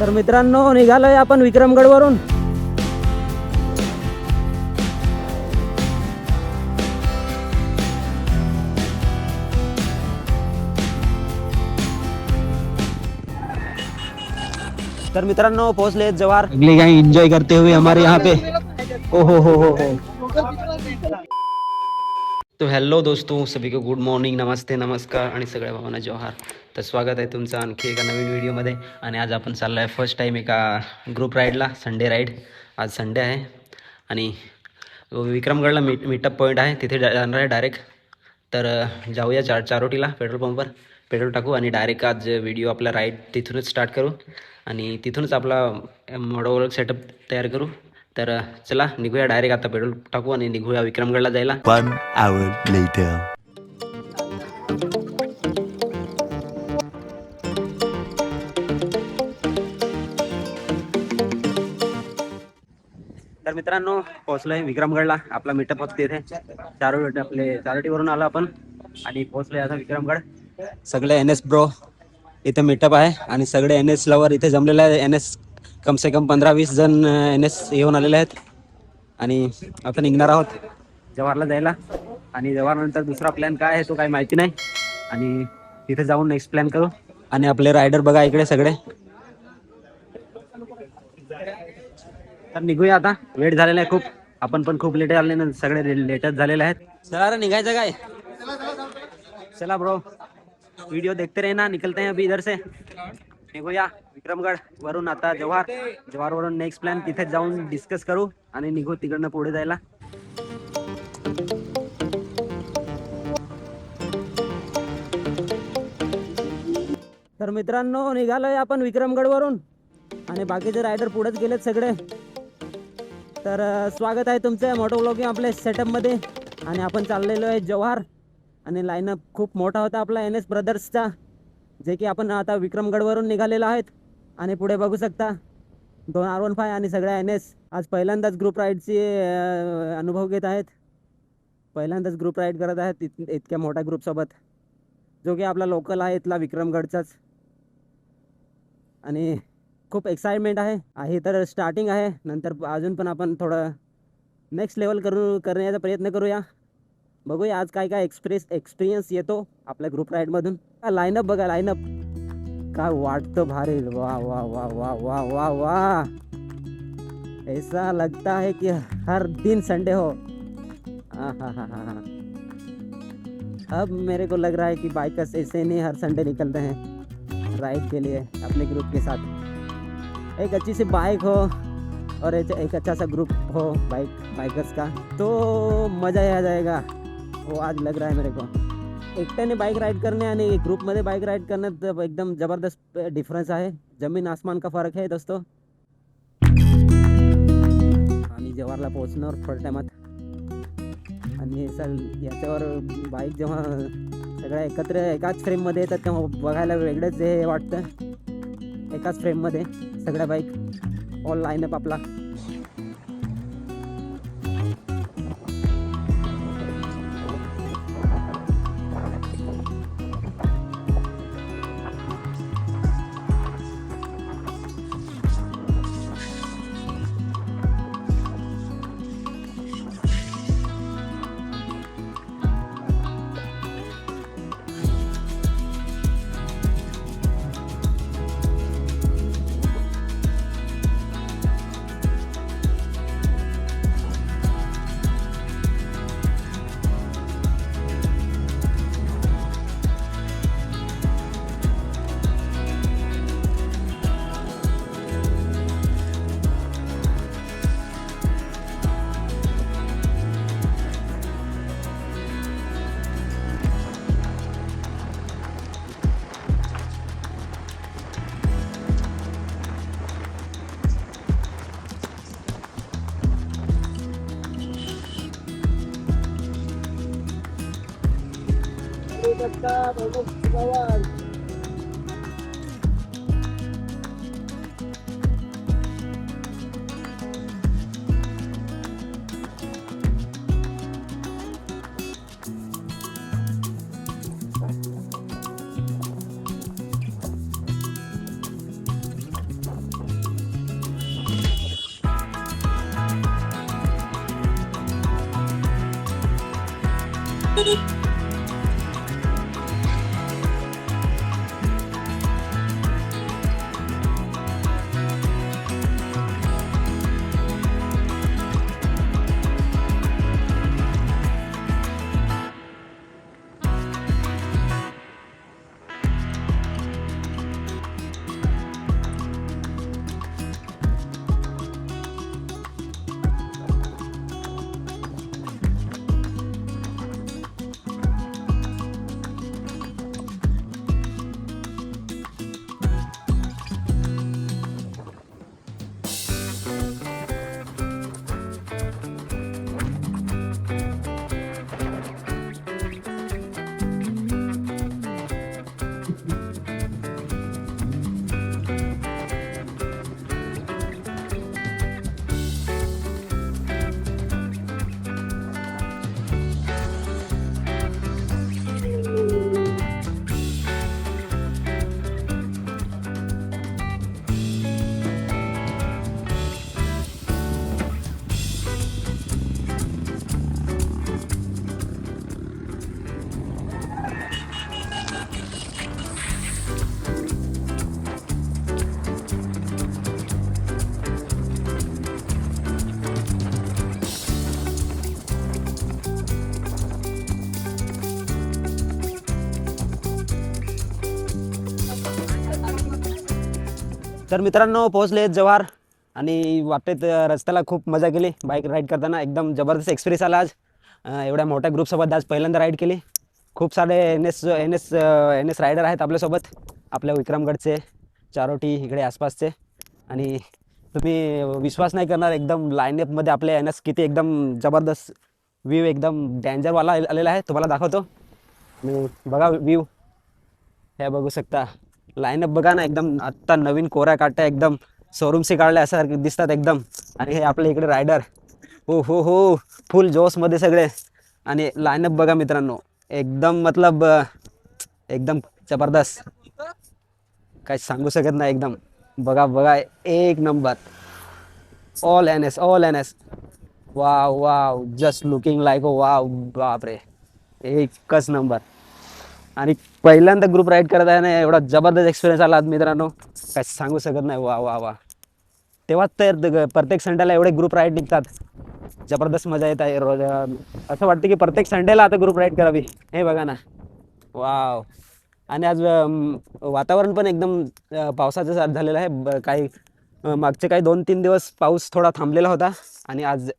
तर मित्रांनो निघालोय आपण विक्रमगडवरून. तर मित्रांनो पोहोचले जवार. अगले यहाँ एंजॉय करते हुए हमारे यहाँ पे. ओ हो. तो हॅलो दोस्तों, सभी को गुड मॉर्निंग, नमस्ते, नमस्कार आणि सगळ्या भावांना जोहार. तर स्वागत आहे तुमचं आणखी एका नवीन व्हिडिओमध्ये. आणि आज आपण चाललो आहे फर्स्ट टाईम एका ग्रुप राईडला, संडे राईड. आज संडे आहे आणि विक्रमगडला मीटअप पॉईंट आहे, तिथे जाणार आहे डायरेक्ट. तर जाऊया चारोटीला पेट्रोल पंपवर पेट्रोल टाकू आणि डायरेक्ट आज व्हिडिओ आपला राईड तिथूनच स्टार्ट करू आणि तिथूनच आपला मॉडल सेटअप तयार करू. तर चला निघूया डायरेक्ट, आता पेट्रोल टाकू आणि निघूया विक्रमगडला जायला. 1 hour later. तर मित्रांनो पोहोचलोय विक्रमगडला. आपला मीटअप होतं तिथे चारोटीवरून आलो आपण आणि पोहोचलोय आता विक्रमगड. सगळे NS ब्रो इथे मीटअप आहे आणि सगळे NS लवर इथे जमलेले आहे. NS कम से कम 15-20 जण NS येऊन आलेले आहेत आणि आता निघणार आहोत जवाहरला जायला. आणि जवाहरनंतर दुसरा प्लॅन काय आहे तो काही माहिती नाही आणि तिथे जाऊन नेक्स्ट प्लॅन करू. आणि आपले रायडर बघा इकडे सगळे. तर निघूया आता, वेट झालेला आहे खूप. आपण पण खूप लेट झाले ना, सगळे लेटच झालेले आहेत. चला रे निघायचं काय. चला ब्रो वीडियो देखते रहना, निकलते हैं अभी इधर से. निघूया विक्रमगड वरून आता जवाहर वरून नेक्स्ट प्लॅन तिथे जाऊन डिस्कस करू आणि निघू तिकडनं पुढे जायला. तर मित्रांनो निघालोय आपण विक्रमगड वरून आणि बाकीचे रायडर पुढेच गेलेत सगळे. तर स्वागत आहे तुमचं मोटो व्लॉगिंग आपल्या सेटअपमध्ये. आणि आपण चाललेलो आहे जवाहर आणि लाईनअप खूप मोठा होता आपला NS ब्रदर्सचा, जे की आपण आता विक्रमगडवरून निघालेलो आहेत. आणि पुढे बघू शकता 2 R15 आणि सगळ्या NS आज पहिल्यांदाच ग्रुप राईडची अनुभव घेत आहेत. पहिल्यांदाच ग्रुप राईड करत आहेत इतक्या मोठ्या ग्रुपसोबत, जो की आपला लोकल आहे इथला विक्रमगडचाच. आणि खूप एक्साइटमेंट आहे तर स्टार्टिंग आहे. नंतर अजून पण आपण थोडं नेक्स्ट लेवल करण्याचा प्रयत्न करूया. बघूया आज काय एक्सपिरियन्स येतो आपल्या ग्रुप राईडमधून. लाईनअप बघा, लाईनअप काय वाटतं भारी. वा वा वा वा वा वा वा, ऐसा लगता है कि हर दिन संडे हो. हाँ. अब मेरे को लग रहा है कि बाइकर्स ऐसे नहीं हर संडे निकलते हैं राइड के लिए अपने ग्रुप के साथ. एक अच्छी सी बाइक हो और एक अच्छा सा ग्रुप हो बाइकर्स का, तो मज़ा ही आ जाएगा. वो आज लग रहा है मेरे को. एकट्याने बाइक राइड करने आणि ग्रुपमध्ये बाइक राइड करण्यात एकदम ज़बरदस्त डिफरन्स आहे. जमीन आसमान का फ़र्क है दोस्तों. आणि जवाहरला पोहोचणार थोड्या टायमात. आणि सर याच्यावर बाईक जेव्हा सगळ्या एकत्र एकाच फ्रेममध्ये येतात तेव्हा बघायला वेगळंच हे वाटतं. एकाच फ्रेममध्ये सगळ्या बाईक ऑल लाईनअप आपला. तर मित्रांनो पोहोचले जव्हार आणि वाटेत रस्त्याला खूप मजा केली. बाईक राईड करताना एकदम जबरदस्त एक्सपिरियन्स आला आज. एवढ्या मोठ्या ग्रुपसोबत आज पहिल्यांदा राईड केली. खूप सारे एन एस रायडर आहेत आपल्यासोबत, आपल्या विक्रमगडचे, चारोटी इकडे आसपासचे. आणि तुम्ही विश्वास नाही करणार, एकदम लाईनअपमध्ये आपले एन एस किती एकदम जबरदस्त व्ह्यू, एकदम डेंजरवाला आलेला आहे. तुम्हाला दाखवतो. आणि बघा व्ह्यू, हे बघू शकता. लाईनअप बघा ना, एकदम आत्ता नवीन कोऱ्या काट्या एकदम शोरूमशी काढल्या असं दिसतात एकदम. आणि हे आपले इकडे रायडर, हो फुल जोशमध्ये सगळे. आणि लाईनअप बघा मित्रांनो, एकदम मतलब एकदम जबरदस्त, काय सांगू शकत नाही. एकदम बघा एक नंबर. All N S wow just looking like wow, बापरे एकच नंबर. आणि पहिल्यांदा ग्रुप राईड करत आहे ना, एवढा जबरदस्त एक्सपिरियन्स आला मित्रांनो, काय सांगू शकत नाही. वा तेव्हाच तर प्रत्येक संडेला एवढे ग्रुप राईड निघतात, जबरदस्त मजा येत आहे. रोज असं वाटतं की प्रत्येक संडेला आता ग्रुप राईड करावी. हे बघा ना, वाव. आणि आज वातावरण पण एकदम पावसाचं साथ झालेलं आहे. काही मागचे काही 2-3 दिवस पाऊस थोडा थांबलेला होता आणि आज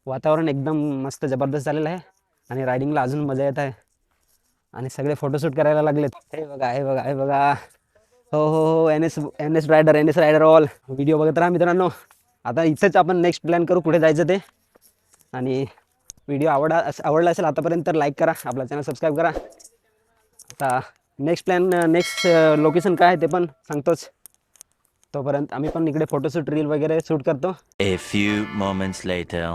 वातावरण एकदम मस्त जबरदस्त झालेलं आहे. आणि रायडिंगला अजून मजा येत आहे. आणि सगळे फोटोशूट करायला लागलेत. हे बघा हो N S rider all. Video बघत राहा मित्रांनो. आता इथेच आपण नेक्स्ट प्लॅन करू कुठे जायचं ते. आणि व्हिडिओ आवडला असेल आतापर्यंत तर लाईक करा, आपला चॅनल सबस्क्राईब करा. आता नेक्स्ट लोकेशन काय आहे ते पण सांगतोच. तोपर्यंत आम्ही पण इकडे फोटोशूट रील वगैरे शूट करतो. A few moments later.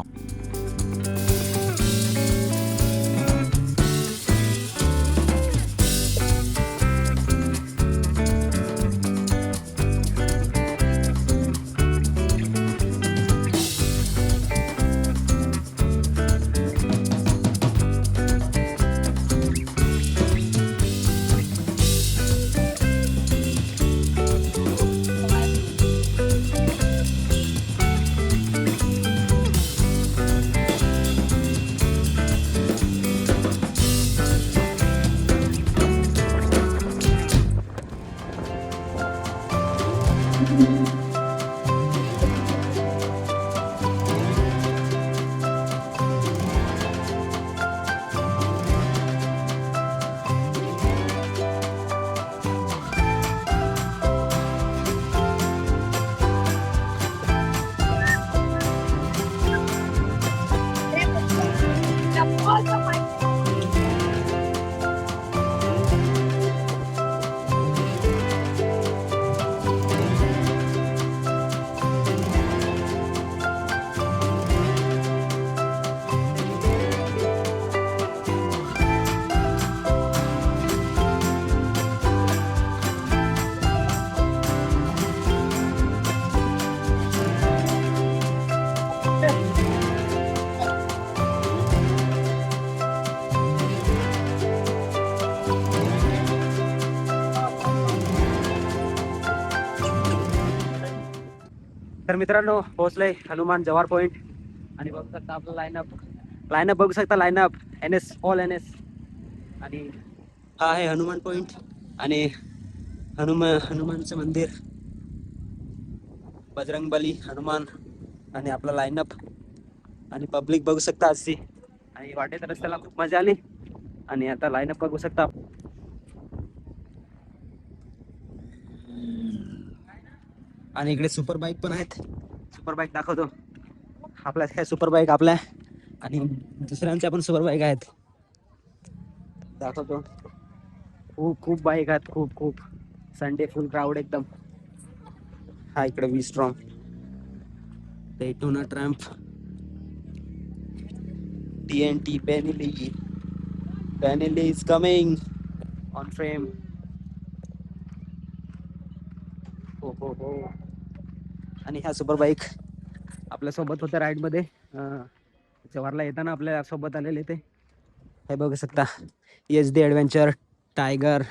तर मित्रांनो पोहोचलोय हनुमान जव्हार पॉइंट आणि बघू शकता आपलं लाईनअप बघू शकता लाईनअप NS ऑल NS आणि हा आहे हनुमान पॉइंट आणि हनुमानचं मंदिर बजरंगबली हनुमान आणि आपला लाईनअप आणि पब्लिक बघू शकता आजची आणि वाटेत रस्त्याला खूप मजा आली आणि आता लाईनअप बघू शकता आणि इकडे सुपर बाईक पण आहेत सुपर बाईक दाखवतो आपल्या काय सुपर बाईक आपल्या आणि दुसऱ्यांच्या पण सुपर बाईक आहेत दाखवतो खूप खूप बाईक आहेत खूप खूप संडे फुल क्राऊड एकदम हा इकडे V Strom Daytona Triumph TNT Benelli is coming on frame हो आणि ह्या सुपर बाईक आपल्या सोबत होत्या राईड मध्ये जव्हारला येताना आपल्या सोबत आलेले ते हे बघू शकता SD adventure tiger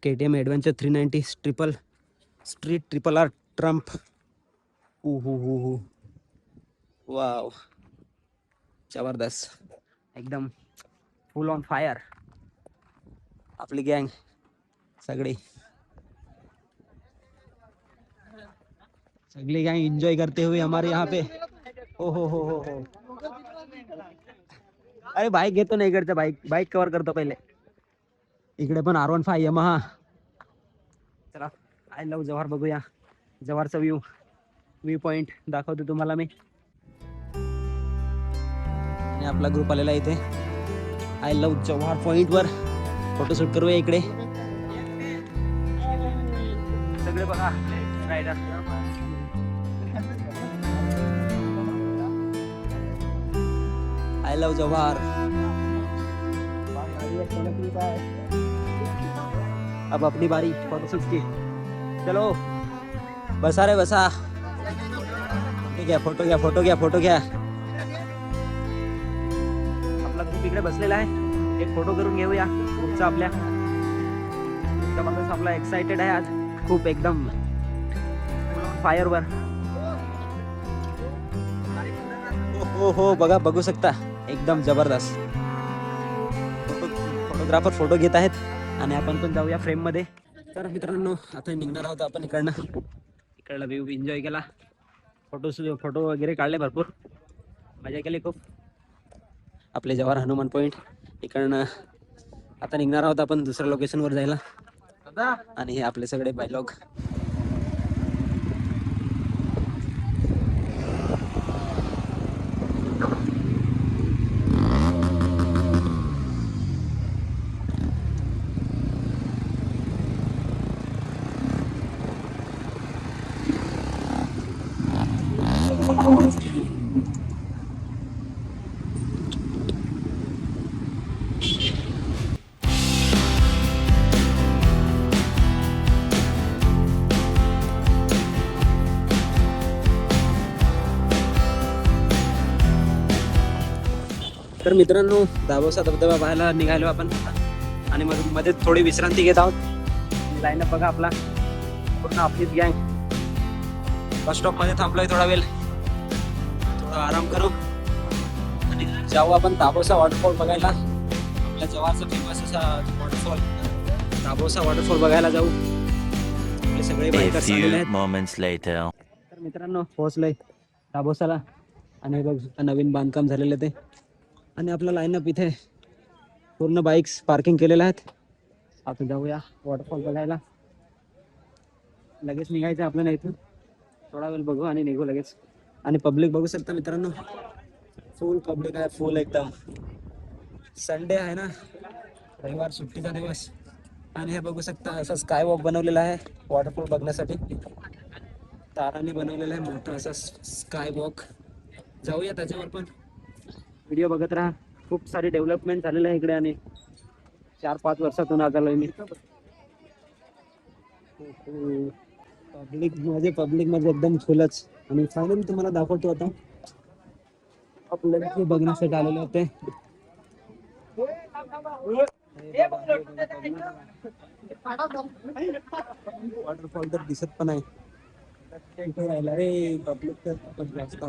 KTM adventure 390 triple R Trump हो वाव जबरदस्त एकदम फुल ऑन फायर आपली गँग सगळी गैंग एंजॉय करते हुए हमारे यहाँ पे हो अरे बाईक घेतो ना इकडचं बाईक कव्हर करतो पहिले इकडे पण R15 यमाहा चला आय लव्ह जव्हार बघूया जव्हारचा व्यू पॉइंट दाखवतो तुम्हाला मी आणि आपला ग्रुप आलेला इथे आय लव्ह जव्हार पॉइंट वर फोटोशूट करूया इकडे सगळे बघा रायडर आय लव्ह जव्हार अब अपनी बारी फोटोशूट की चलो बसा रे बसा ठीक आहे फोटो घ्या आपला ग्रुप इकडे बसलेला आहे एक फोटो करून घेऊया ग्रुपचा आपल्या जबरदस्त आपला एक्साइटेड आहे आज खूप एकदम फायर वर हो बघू शकता एकदम जबरदस्त फोटोग्राफर फोटो घेत आहेत आणि आपण पण जाऊया फ्रेम मध्ये तर मित्रांनो आता निघणार आहोत आपण इकडला व्ह्यू एन्जॉय केला फोटो वगैरे काढले भरपूर मजा केली खूप आपले जव्हार हनुमान पॉइंट इकडनं आता निघणार आहोत आपण दुसऱ्या लोकेशनवर जायला आणि हे आपले सगळे बायलॉग तर मित्रांनो दाभोसा धबधबा पाहायला निघालो आपण आणि मग मध्ये थोडी विश्रांती घेत आहोत लाईनअप बघा आपला पूर्ण आपलीच गँग बस स्टॉप मध्ये थांबलोय थोडा वेळ थोडा आराम करू आणि जाऊ आपण दाभोसा वॉटरफॉल बघायला आपल्या जवळचा फेमस असा वॉटरफॉल दाभोसा वॉटरफॉल बघायला जाऊ आपले सगळे बाईकर्स आलेले आहेत तर मित्रांनो पोहोचलोय दाभोसाला आणि बघ नवीन बांधकाम झालेलं ते आणि आपला लाईनअप इथे पूर्ण बाईक्स पार्किंग केलेल्या आहेत आता जाऊया वॉटरफॉल बघायला लगेच निघायचं आपल्याला इथून थोडा वेळ बघू आणि निघू लगेच आणि पब्लिक बघू शकता मित्रांनो फुल पब्लिक आहे फुल एकदम संडे आहे ना रविवार सुट्टीचा दिवस आणि हे बघू शकता असं स्काय वॉक बनवलेला आहे वॉटरफॉल बघण्यासाठी तारांनी बनवलेला आहे मोठा असा स्काय वॉक जाऊया त्याच्यावर पण व्हिडिओ बघत राहा खूप सारी डेव्हलपमेंट झालेलं आहे इकडे आणि 4-5 वर्षातून आलोय मी पब्लिक मध्ये एकदम फुलच आणि फायनली तुम्हाला दाखवतो आता आपल्याला बघण्यासाठी आलेले होते वॉटरफॉल तर दिसत पण आहे रे पब्लिक जास्त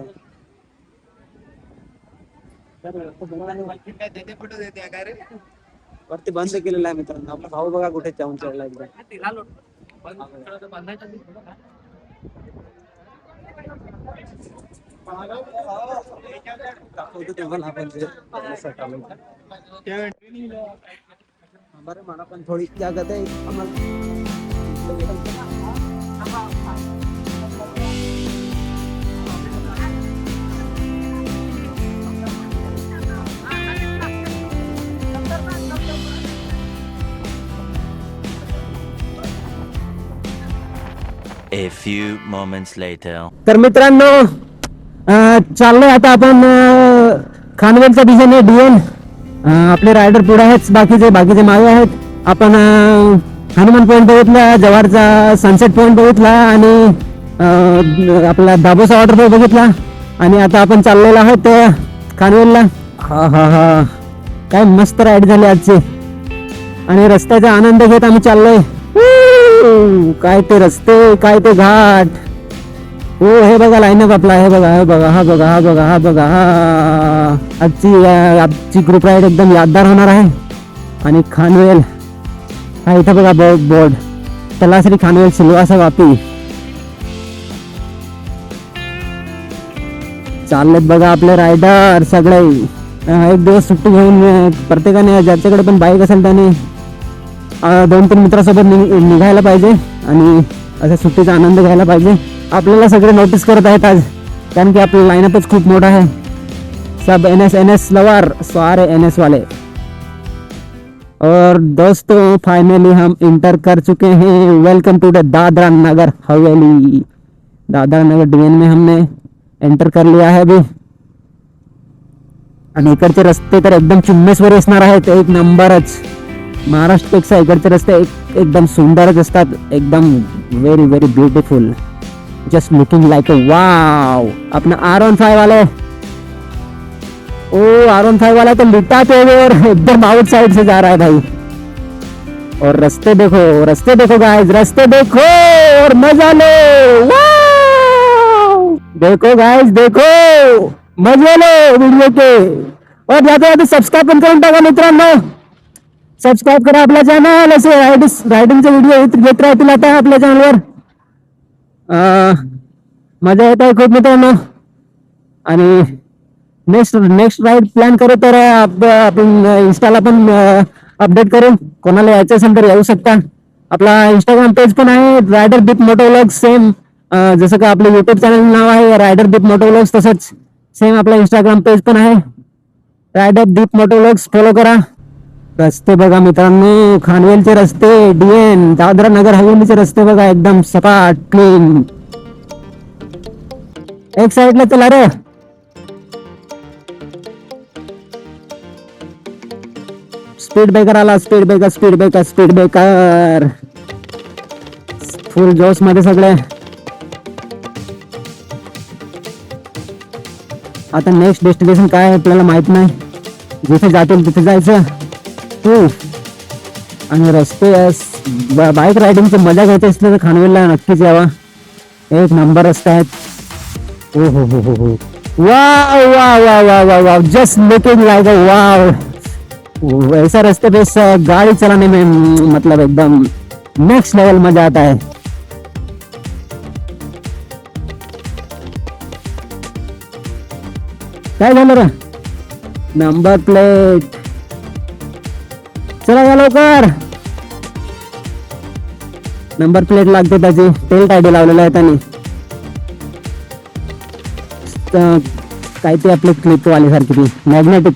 वरती बंद केलेला आहे मित्रांनो. आपला भाऊ बघा कुठे जाऊन चढला एकदा. दाखवतो तुम्हाला आपण जे असं चालू आहे. बरं मला पण थोडी जागत आहे A few moments later. तर मित्रांनो चाललोय आता आपण खानवेलच्या दिशेने डीएन. आपले रायडर पुढे आहेत, बाकीचे मागे आहेत. आपण हनुमान पॉईंट बघितला, जव्हारचा सनसेट पॉईंट बघितला आणि आपला दाबोसा वॉटरफॉल बघितला आणि आता आपण चाललेलो आहोत खानवेलला. हा हा हा काय मस्त राईड झाली आजची आणि रस्त्याचा आनंद घेत आम्ही चाललोय. काय ते रस्ते, काय ते घाट. हो हे बघा लाईनअप आपला, हे बघा हा आजची ग्रुप राईड एकदम यादगार होणार आहे. आणि खानवेल हा इथं बघा बोर्ड, तलासरी खानवेल सिल्वासा वापी. चाललेत बघा आपले रायडर सगळे. एक दिवस सुट्टी घेऊन प्रत्येकाने ज्याच्याकडे पण बाईक असेल त्याने 2-3 मित्रासोबत निघायला पाहिजे आणि अशा सुट्टीचा आनंद घ्यायला पाहिजे. आपल्याला सगळे नोटीस करत आहेत आज, कारण की आपला लाईनअपच खूप मोठा आहे. सब एनएस लवर सारे एनएस वाले. और दोस्तों फाइनली हम इंटर कर चुके हैं. Welcome to the Dadra Nagar Haveli. Dadra Nagar DN में हमने एंटर कर लिया है अभी. आणि इकडचे रस्ते तर एकदम चुम्मेश्वर असणार आहेत, एक नंबरच. महाराष्ट्रपेक्षा इकडचे रस्ते एकदम सुंदरच असतात, एकदम very very beautiful, just looking like अ वाव. अपना R15 वाले, ओ R15 वाला तो लिटा पे और एकदम आउट साइड से जा रहा है भाई. और रस्ते देखो गाइस, रस्ते देखो और मजा लो. वाव देखो गाइस, देखो मजे लो वीडियो के. और जाते जाते सबस्क्राईब पण करून टाका मित्रांनो. सबस्क्राईब करा आपला चॅनल. असे रायडिंगचे व्हिडिओ येत राहतील आता आपल्या चॅनलवर. मजा येत आहे खूप मित्रांनो. आणि नेक्स्ट राईड प्लॅन करू तर आपण इंस्टाला पण अपडेट करू. कोणाला यायचं असेल तर येऊ शकता. आपला इंस्टाग्राम पेज पण आहे, रायडर दीप मोटोव्लॉग्स. सेम जसं का आपलं युट्यूब चॅनल नाव आहे रायडर दीप मोटोव्लॉग्स, तसंच सेम आपला इंस्टाग्राम पेज पण आहे रायडर दीप मोटोव्लॉग्स. फॉलो करा. रस्ते बघा मित्रांनो, खानवेलचे रस्ते, डीएन दादरा नगर हवेलीचे रस्ते बघा, एकदम सपाट क्लीन. एक साइडला चला रे. स्पीड ब्रेकर आला, स्पीड ब्रेकर. फुल जोश मध्ये सगळे. आता नेक्स्ट डेस्टिनेशन काय आहे आपल्याला माहित नाही. जिथे जातील तिथे जायचं. आणि रस्ते बाईक रायडिंगची मजा घ्यायची असली तर खानवेलला नक्कीच यावा. एक नंबर रस्ते आहेत. हो हो हो हो हो wow wow wow wow wow wow, just looking like अ वाव. ऐसा रास्ते पे गाड़ी चलाने में मतलब एकदम नेक्स्ट लेवल मजा आता है. काय झालं रे? Number plate. चला या लवकर. नंबर प्लेट लागते त्याची. टेल टायडी लावलेला आहे त्यांनी. काय ते आपले क्लिप वाली सारखी ती मॅग्नेटिक.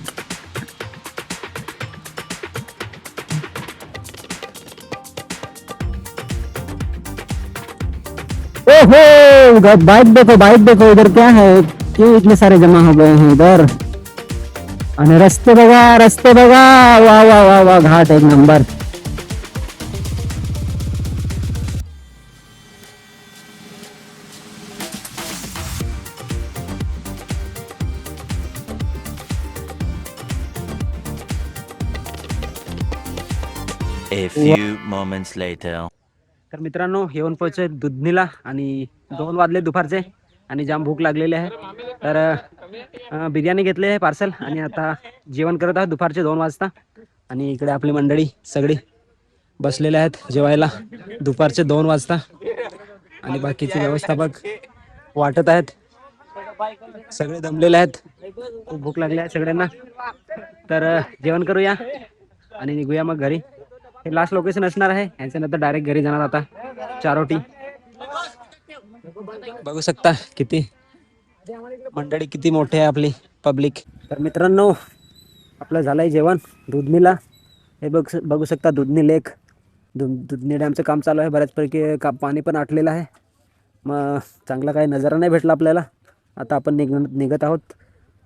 ओहो बाइक देखो इधर क्या है, क्यों इतने सारे जमा हो गए हैं इधर. आणि रस्ते बघा वा वा वा वा, घाट एक number. A few moments later. तर मित्रांनो येऊन पोहोचले दुधनीला आणि 2 वाजले दुपारचे आणि जाम भूक लागलेली आहे. तर बिर्याणी घेतली आहे पार्सल आणि आता जेवण करत आहोत दुपारचे 2 वाजता. आणि इकडे आपली मंडळी सगळी बसलेले आहेत जेवायला दुपारचे 2 वाजता आणि बाकीचे व्यवस्थापक वाटत आहेत. सगळे दमलेले आहेत, खूप भूक लागली आहे सगळ्यांना. तर जेवण करूया आणि निघूया मग घरी. हे लास्ट लोकेशन असणार आहे, यांच्यानंतर डायरेक्ट घरी जाणार आता चारोटी. बघू शकता किती मंडळी, किती मोठे आहे आपली पब्लिक. तर मित्रांनो आपलं झालंय जेवण दुधनीला. हे बघू शकता दुधनी लेक, दुधनी डॅमचं काम चालू आहे. बऱ्याचपैकी पाणी पण आटलेलं आहे. मग चांगला काही नजारा नाही भेटला आपल्याला. आता आपण निघत आहोत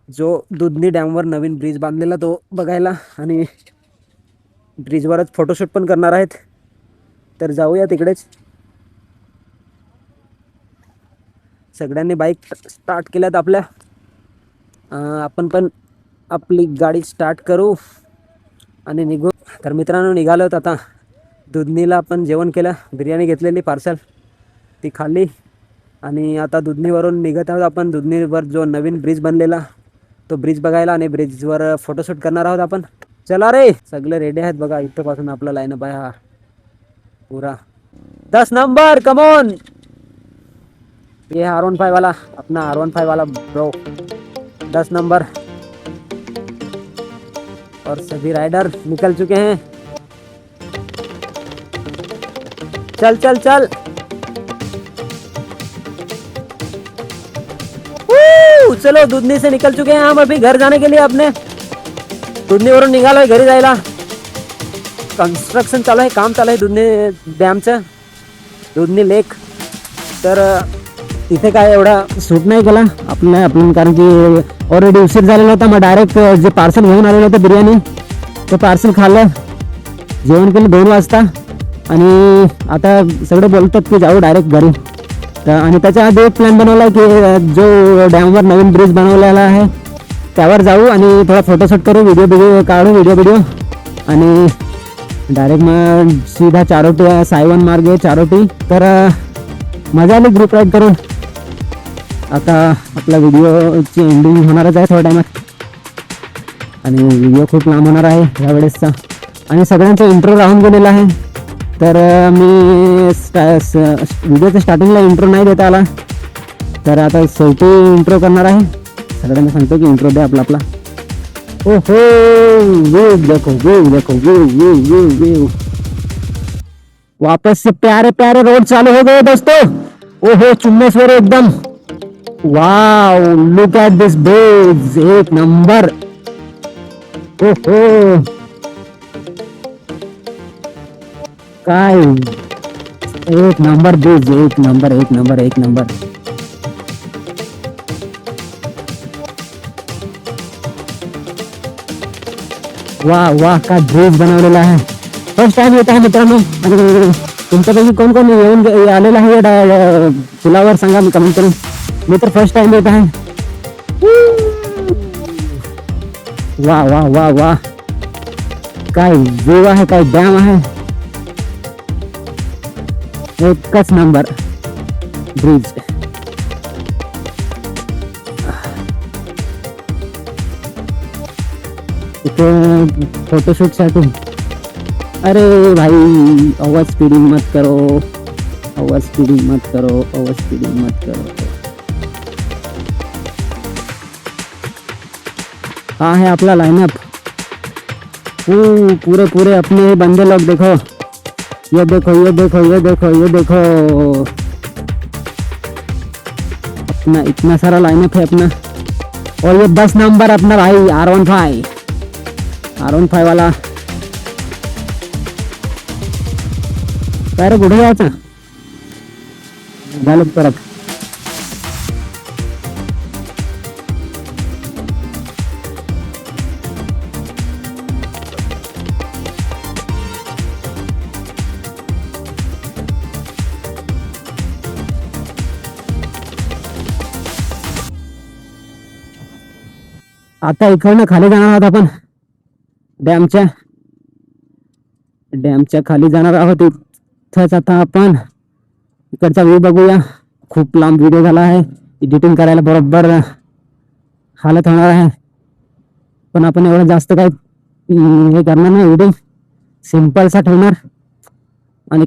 जो दुधनी डॅमवर नवीन ब्रिज बांधलेला तो बघायला आणि ब्रिजवरच फोटोशूट पण करणार आहेत. तर जाऊया तिकडेच. सगळ्यांनी बाईक स्टार्ट केल्यात आपल्या. आपण पण आपली गाडी स्टार्ट करू आणि निघू. तर मित्रांनो निघालो आहोत आता दुधनीला. आपण जेवण केलं, बिर्याणी घेतलेली पार्सल ती खाल्ली आणि आता दुधनीवरून निघत आहोत आपण दुधनीवर जो नवीन ब्रिज बनलेला तो ब्रिज बघायला आणि ब्रिजवर फोटोशूट करणार आहोत आपण. चला रे, सगळे रेडी आहेत बघा. इथपासून आपला लाईनअप आहे हा पूरा 10 नंबर. कमॉन, ये R15 वाला, अपना R15 वाला ब्रो, 10 नंबर. और सभी राइडर निकल चुके हैं. चल चल चल. चलो दुधनी से निकल चुके हैं हम अभी घर जाने के लिए. अपने दुधनीवरून निघालोय घरी जायला. कन्स्ट्रक्शन चालू आहे, काम चालू आहे दुधनी डॅमचं, दुधनी लेक. तर तिथे काय एवढा सूट नाही केला आपण कारण की ऑलरेडी उशीर झालेला होता. मग डायरेक्ट जे पार्सल घेऊन आलेलं होतं बिर्याणी ते पार्सल खाल्लं, जेवण केलं 2 वाजता आणि आता सगळे बोलतात की जाऊ डायरेक्ट घरी. आणि त्याच्या आधी एक प्लॅन बनवला की जो डॅमवर नवीन ब्रिज बनवलेला आहे त्यावर जाऊ आणि थोडा फोटोशूट करू, व्हिडिओ काढू व्हिडिओ आणि डायरेक्ट मग सीधा चारोटी सायवन मार्गे चारोटी. तर मजा आली ग्रुप राईड करून. आता आपला व्हिडिओची एंडिंग होणारच आहे थोड्या टायमात आणि व्हिडिओ खूप लांब होणार आहे यावेळेसचा आणि सगळ्यांचा इंट्रो राहून गेलेला आहे. तर मी व्हिडिओच्या स्टार्टिंगला इंट्रो नाही देता आला, तर आता शेवटी इंट्रो करणार आहे. सगळ्यांना सांगतो की इंट्रो द्या आपला. ओहो, व्यू देखो, व्यू देखो, व्यू व्यू व्यू व्यू. वापस से प्यारे प्यारे रोड चालू हो गए दोस्तों. ओहो, चुम्मेश्वर एकदम. Wow, look at this bridge, एक नंबर. ओहो, काय एक नंबर ब्रिज, एक नंबर एक नंबर एक नंबर. वाह वाह, काय ब्रिज बनवलेला आहे. फर्स्ट टाइम येत आहे मित्रांनो. तुमच्यापैकी कोण कोण येऊन आलेला आहे पुलावर सांगा मी कमेंट करून. मी तर फर्स्ट टाइम येत आहे. वाह वाह वाह वाह, काय व्ह्यू आहे, काय डॅम आहे, एकच नंबर ब्रिज. इथे फोटोशूट साठी. अरे भाई, ओवर स्पीडिंग मत करो, ओवर स्पीडिंग मत करो, ओवर स्पीडिंग मत करो. हाँ है अपना लाइनअप. पूरे पूरे अपने बंदे लोग देखो, ये देखो ये देखो ये देखो ये देखो. अपना इतना सारा लाइनअप है अपना. और ये 10 नंबर अपना भाई R15 वाला. काय रे, कुठे जायचं झालं परत. आता इकडनं खाली जाणार आहोत आपण डॅमच्या खाली जाणार आहोत. इथंच आता आपण इकडचा व्ह्यू बघूया. खूप लांब व्हिडिओ झाला आहे, एडिटिंग करायला बरोबर हालत होणार आहे. पण आपण एवढं जास्त काय हे करणार नाही, व्हिडिओ सिम्पलसा ठेवणार आणि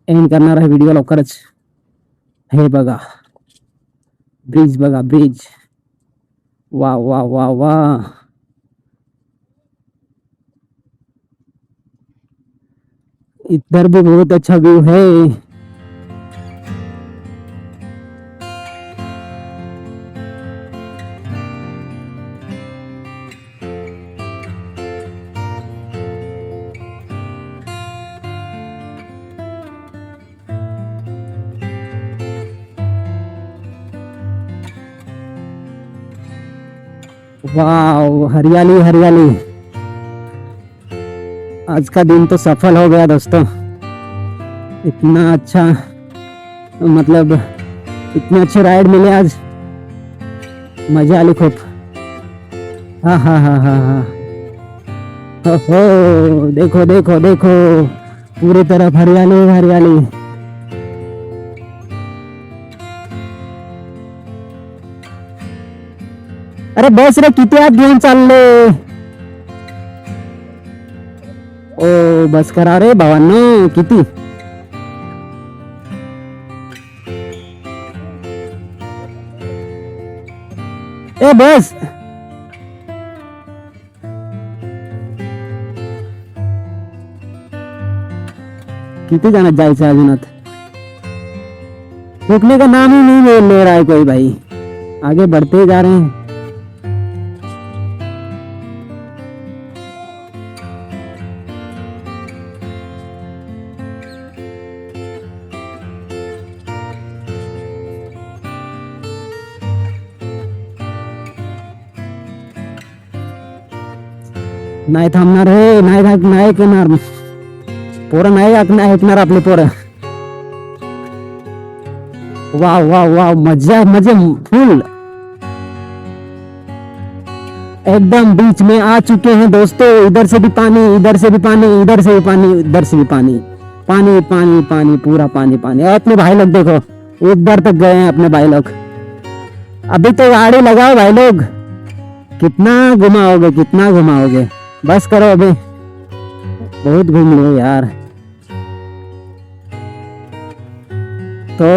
एंड करणार आहे व्हिडिओ लवकरच. हे बघा ब्रिज, बघा ब्रिज. वाह वाह वाह वाह. इधर भी बहुत अच्छा व्यू है. वाह, हरियाली हरियाली. आज का दिन तो सफल हो गया दोस्तों. इतना अच्छा, मतलब इतने अच्छे राइड मिले आज, मजा आली खूप. हा हा हा हा हा. हो, देखो देखो देखो, पूरी तरफ हरियाली हरियाली. अरे बस रे, किती आत घेऊन चालले. ओ बस करा रे भावांनो, किती. ए बस. किती जणात जायचं अजून? रुकने का नाम ही नहीं ले रहा है कोई भाई. आगे बढ़ते ही जा रहे हैं. नाही थांबणार रे, नाही ऐकणार पोरं, नाही ऐकणार आपले पोरं. वाह वाह वाह, मजा मजे फुल. एकदम बीच में आ चुके हैं दोस्तों. इधर से भी पानी, इधर से भी पानी, इधर से भी पानी, इधर से भी पानी. पानी पानी पानी, पूरा पानी पानी. अपने भाई लोग देखो, एक बार तक गए हैं अपने भाई लोग. अभी तो गाड़ी लगाओ भाई लोग. कितना घुमाओगे, कितना घुमाओगे. बस करो अभी, बहुत घूम लो यार. तो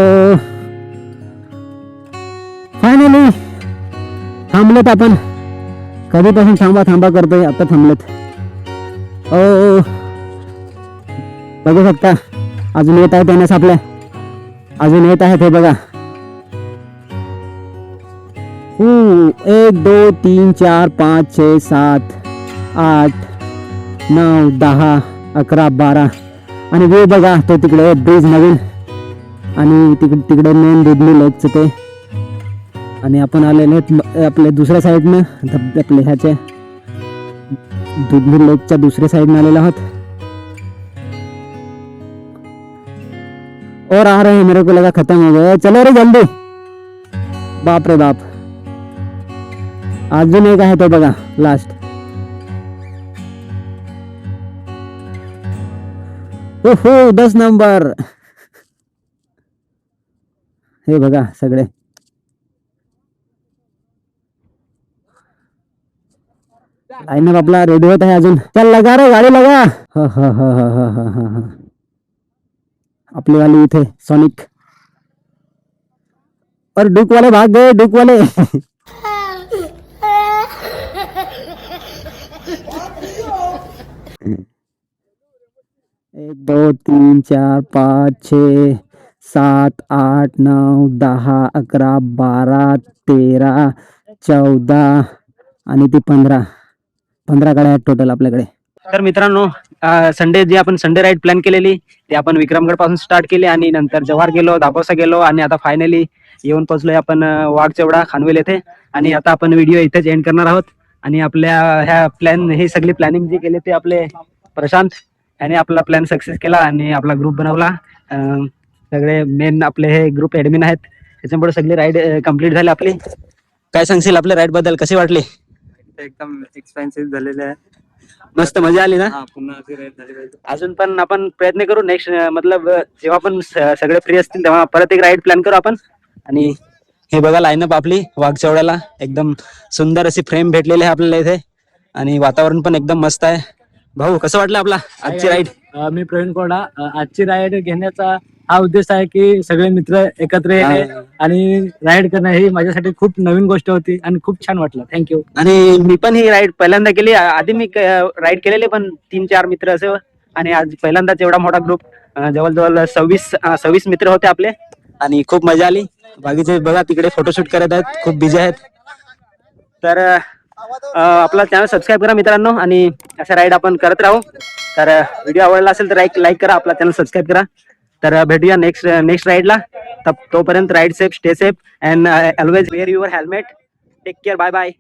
फायनली थांबलेत आपण. कधीपासून थांबा थांबा करतोय, आता थांबलेत. ओ बघू शकता, अजून येत आहे त्यानेच आपल्या, अजून येत आहे ते बघा. 1 2 3 4 5 6 7 8 9 10 11 12. आणि वे बघा, तो तिकडे ब्रिज नवीन, आणि तिकडे मेन दुधनी लेकचं ते. आणि आपण आलेले आपल्या दुसऱ्या साईडनं, आपल्या ह्याच्या दुधनी लेकच्या दुसऱ्या साईडनं आलेलो आहोत. और आ रहे हैं, मेरे को लगा खत्म हो गया. चलो रे जल्दी. बाप रे बाप, अजून एक आहे तो बघा, लास्ट. ओहो 10 नंबर. हे बघा सगळे. लाईन आपला रेडी होत आहे अजून. चल लगा रे, गाडी लगा. हा हा हा हा हा हा हा. आपली वाली इथे सॉनिक. और डुक वाले भाग गए, डुक वाले. 1 2 3 4 5 6 7 8 9 10 11 12 13 14 आणि ती 15 गाड्या आहेत टोटल आपल्याकडे. तर मित्रांनो, संडे जे आपण संडे राईड प्लॅन केलेली, ते आपण विक्रमगड पासून स्टार्ट केली, आणि नंतर जव्हार गेलो, दापोसा गेलो, आणि आता फायनली येऊन पोहोचलोय आपण वाघचेवडा खानवेल येथे. आणि आता आपण व्हिडिओ इथेच एंड करणार आहोत. आणि आपल्या ह्या प्लॅन, हे सगळी प्लॅनिंग जे केले ते आपले प्रशांत याने आपला प्लॅन सक्सेस केला आणि आपला ग्रुप बनवला. सगळे मेन आपले हे ग्रुप ऍडमिन आहेत, त्याच्यामुळे सगळी राईड कम्प्लीट झाली आपली. काय सांगशील आपल्या राईड बद्दल, कशी वाटली? एकदम एक्सपेन्सिव्ह झालेले आहे. मस्त मजा आली ना. हा पुन्हा अशी राईड झाली पाहिजे. अजून पण आपण प्रयत्न करू नेक्स्ट मतलब जेव्हा पण सगळे फ्री असतील तेव्हा परत एक राईड प्लॅन करू आपण. आणि हे बघा लाईनअप आपली वाघचौड्याला एकदम सुंदर अशी फ्रेम भेटलेली आहे आपल्याला इथे आणि वातावरण पण एकदम मस्त आहे. भाऊ कसं वाटलं आपला आजची राईड? मी प्रवीण कोरडा. आजची राईड घेण्याचा हा उद्देश आहे की सगळे मित्र एकत्र येणे आणि राईड करणं ही माझ्यासाठी खूप नवीन गोष्ट होती आणि खूप छान वाटलं. थँक्यू. आणि मी पण ही राईड पहिल्यांदा केली. आधी मी राईड केलेली पण 3-4 मित्र असे आणि आज पहिल्यांदाच एवढा मोठा ग्रुप जवळजवळ 26 मित्र होते आपले आणि खूप मजा आली. बाकीचे बघा तिकडे फोटोशूट करत आहेत, खूप बिझी आहेत. तर आपला चॅनल सबस्क्राईब करा मित्रांनो आणि अशा राईड आपण करत राहू. तर व्हिडिओ आवडला असेल तर लाईक करा, आपला चॅनल सबस्क्राईब करा. तर भेटूया नेक्स्ट राईडला. तोपर्यंत ride safe, stay safe and always wear your helmet. Take care. Bye bye.